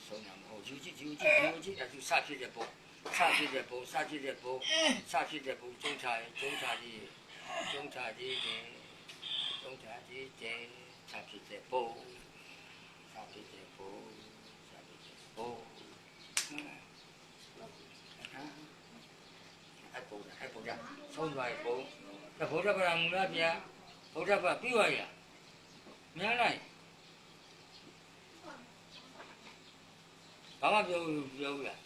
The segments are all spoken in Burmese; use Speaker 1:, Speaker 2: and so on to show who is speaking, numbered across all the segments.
Speaker 1: ဆုံးတာမဟုတ်ယူကြည့်အဲ့သူစဖြစ်တဲ့ပုံစဖြစ်တဲ့ပုံစဖြစ်တဲ့ပုံစဖြစ်တဲ့ပုံကျုံချရင်ကျုံချကြီးကျုံချကြီးတယ်ကျုံချကြီးတယ်စဖြစ်တဲ့ပုံစဖြစ်တဲ့ပုံစဖြစ်တဲ့ပုံအဲ့ပုံကြဆုံးသွားရဲ့ပုံဒါဗုဒ္ဓဘာသာမူလားဗျာဗုဒ္ဓဘာသာပြီးသွားရများလိုက်ဘာမှပြောဘူးလား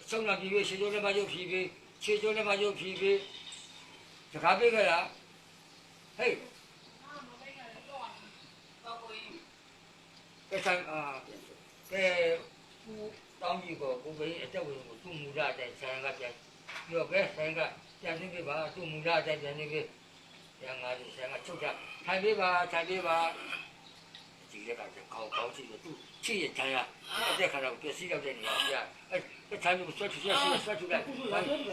Speaker 1: ဆုံးလာပြီရှေ့ကျိုးလည်းမရုပ်ဖြီးပြီခြေကျိုးလည်းမရုပ်ဖြီးပြီတခါပြေးခဲ့လားဟေးကဲဆိုင်ကဲတောင်းကြီးကိုဘယ်အတက်ဝင်ကိုသူ့မူရတဲ့ဆိုင်ကပြန်ပြောကဲဆိုင်ကပြန်နေပြီပါသူ့မူရတဲ့ပြန်နေပြီပြန်ငါဒီဆိုင်ကချုပ်ကြထိုင်ပေးပါဒီလက်ကကောင်းချစ်လို့သူ့ချစ်ရတိုင်းရအတက်ခါတော့ပြစီရောက်တဲ့နေရာပြအဲ့ထိုင်ပြီးဆွတ်လိုက်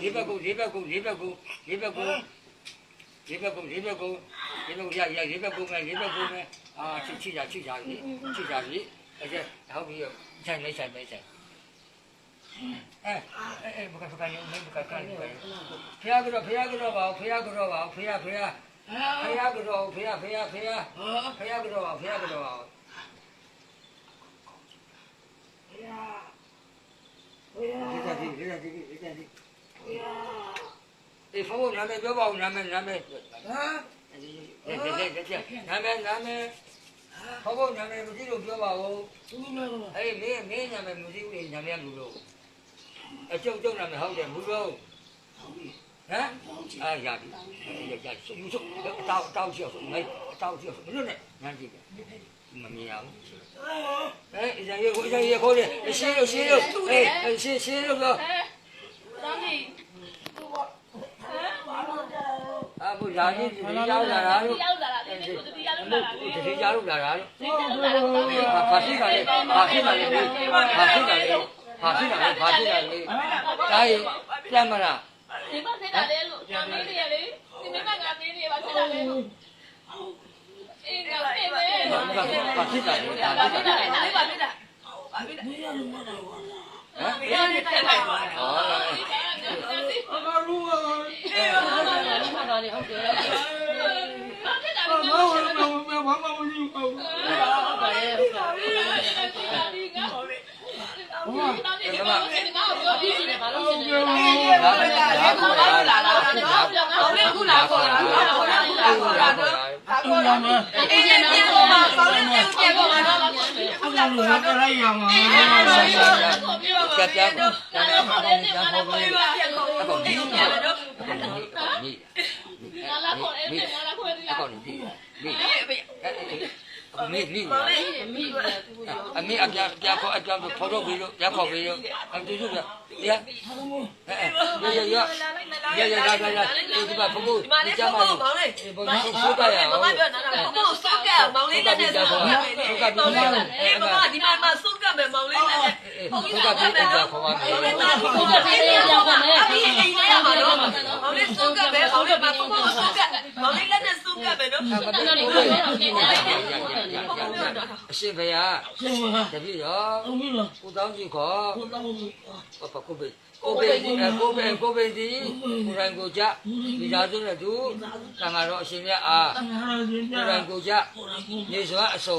Speaker 1: လေးဘက်ကိုရလေးဘက်ကိုလေးဘက်ကိုမယ်အာချစ်ကြပြီအဲ့ဒါဟောပြီးဆိုင်ဘကကနေဘကကနေဖျားကတော့ပါဖျားကတော့ပါဒီဖုန်းနာမည်ပြောပါဦးနာမည်ဟမ်နာမည်ဖုန်းနာမည်မသိလို့ပြောပါဦးအေးမင်းနာမည်မသိဘူးလေနာမည်မူလို့အကျုပ်နာမည်ဟုတ်တယ်မူလို့ဟမ်အာရပြီယူစုတောက်ချောက်မလို့နဲ့ညမ်းကြည့်မမြင်ရဘူးအေးရရခိုးတယ်ရှင်းလို့အေးရှင်းလို့ပြော
Speaker 2: တောင်းကြီး
Speaker 1: အခုရာကြီးရောက်လာတာလို့ဒီကြားလို့လာတာလို့ဘာဖြစ်တာလဲဒါရင်ပြန်မလား
Speaker 2: ဒီမဖြစ်တာလေလို့ညမင်းနေရလေဒီမင်းကငါမင်းနေပါဖြစ်တာလေအေးငါဖေးပဲ
Speaker 1: ဘာဖြစ်တာလဲ
Speaker 2: ဘာဖြစ်တာမင်းရလို့မတော်ဘူးဟမ်မင်းရနေတက်လိုက်သွားတယ်
Speaker 1: အမလူ
Speaker 2: အေးဟုတ်တယ်ဘာဖြစ်တာလဲ
Speaker 1: ဘာမမရှိဘူး
Speaker 2: ဟုတ်ပါတယ်ဒီငါဟိုဒီမှာပြောပြီးနေပါလို့ရှင်တယ်အခုလာခေါ်တာ
Speaker 1: အခုလာမယ်
Speaker 2: အေးပြန်တော့မှာပေါင်းနေပြန်တော့မှာတော့
Speaker 1: အခုလာလို့ရလိုက်ရမှာကြာ
Speaker 2: ခေါ်တယ်ပြန်ခေါ်ပြီး
Speaker 1: အခုဒီ
Speaker 2: ငါလာခေါ်တယ်ငါလာခေါ်တယ်
Speaker 1: အခုဒီအမေအပြာခေါ်အကြောင်းဖော်တော့ပြီးလို့ပြန်ခေါ်ပြီးလို့အတူတူပြရဒီမှာဖုန်းဒီကြမှာမောင်လေးဖိုးကရအောင်
Speaker 3: မမပြောနာဖုန်းကိုစုပ်ကမောင်လေးလက်နဲ့စုပ်ကမောင်လေးဒီမှာစုပ်ကမယ်မောင်လေးလက်နဲ့
Speaker 1: ဖုန်းကပြီးပြန်ခေါ်ပါမယ်
Speaker 2: ဖုန်းကပြီးပြန်ခေါ်ပါမယ်
Speaker 3: အေးအိမ်ထဲရမှာတော့မောင်လေးစုပ်ကမယ်မောင်လေးမှာဖုန်းကိုစုပ်ကမောင်လေးလက်နဲ့စုပ်ကမယ်နော်
Speaker 1: အရှင်ဘုရားတပည့်တော်ကိုတောင်းကြည့်ခေါ်ကိုပိကိုပိဒီကိုပိကိုရိုင်းကိုကြဒီသာစုနဲ့သူသံဃာတော်အရှင်မြတ်အားကိုရိုင်းကိုကြနေစွာအစုံ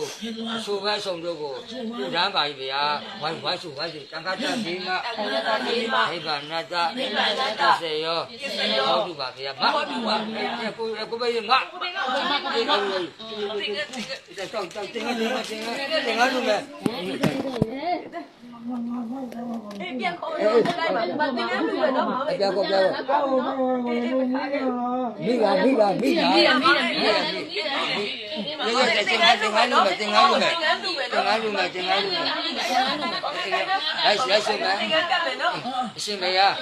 Speaker 1: ဘက်အစုံတို့ကိုပြုထမ်းပါ၏ဗျာဝိုင်းစုတန်ခါတတိမဟိဗာနတစေယောဟောတုပါဗျာမကိုပိမဒီကောတောက်တင်ငါလူမဲ့
Speaker 3: အေးပြန်ခေါ်တော့လိုက်ပါမတင်ရဘူးပဲနော်မောင်လေး
Speaker 1: ပြန်ခေါ်မိပါရရတင်ငါလူမဲ့ရိုက်စမယ်အရှင်မယား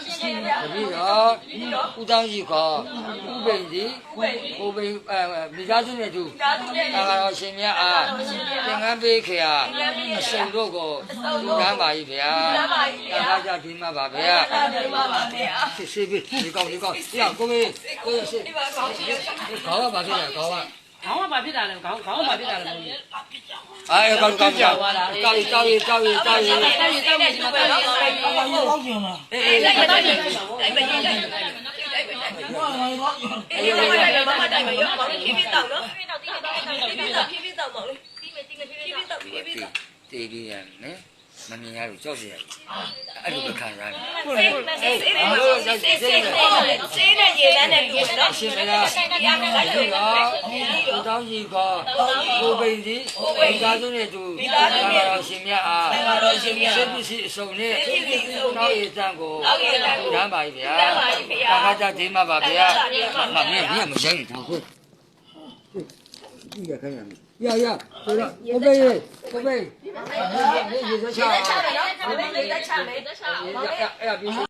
Speaker 1: တပည့်တော်ဦးတောင်းကြီးခေါ်ဦးပိန်စီကိုပိန်မိသားစုနဲ့သူသာတော်ရှင်မြတ်အားသင်္ကန်းပေးခောအရှင်တို့ကိုလူရမ်းပါ၏ဗျာသာကြဒီမှာပါဗျာစစ်ပြီးဒီကောင်းကိုမေးရှိခေါ်ပါပါခင်ဗျာခေါ်ပါ
Speaker 4: ခေါင်းကဘာဖြစ်တာလဲခေါင်းကဘာဖြစ်တာလဲ
Speaker 1: အဲကောင်းကြောက်တောက်ရဒီမှာတောက်
Speaker 3: အေးလိုက်လိုက်လိုက်လိုက်
Speaker 1: အေးအေး
Speaker 3: လိုက်လိုက်မမတိုင်မရောမောင်လေးဖြည်းဖြည်းတောက်နော်ဖြည်းဖြည်းတောက်မောင်လေးဖြည်းဖြည်းတောက်
Speaker 1: တေးပြီးရမယ်မမြင်ရလို့ကြောက်ရအဲ့လိုပဲခံရတယ်
Speaker 3: စေးနဲ့ရေတန်းနဲ့တူနော်
Speaker 1: အရှင်ဘုရားဒီကတောင်းကြီးကကိုပိန်စီမိသားစုနဲ့တူတော်ရှင်မြတ်အားစိတ်ပစ္စည်းအစုံနဲ့တောင်းရတန်ကိုရမ်းပါပြီဗျာကာကကြဒီမှာပါဗျာမမြင်မဆိုင်တော့ခွဒီရခိုင်းရရဆိုတော့ကိုပိန်ရေရေစချာ
Speaker 3: ချတယ်နော်မောင်လေးလက်ချမယ်
Speaker 1: အဲ့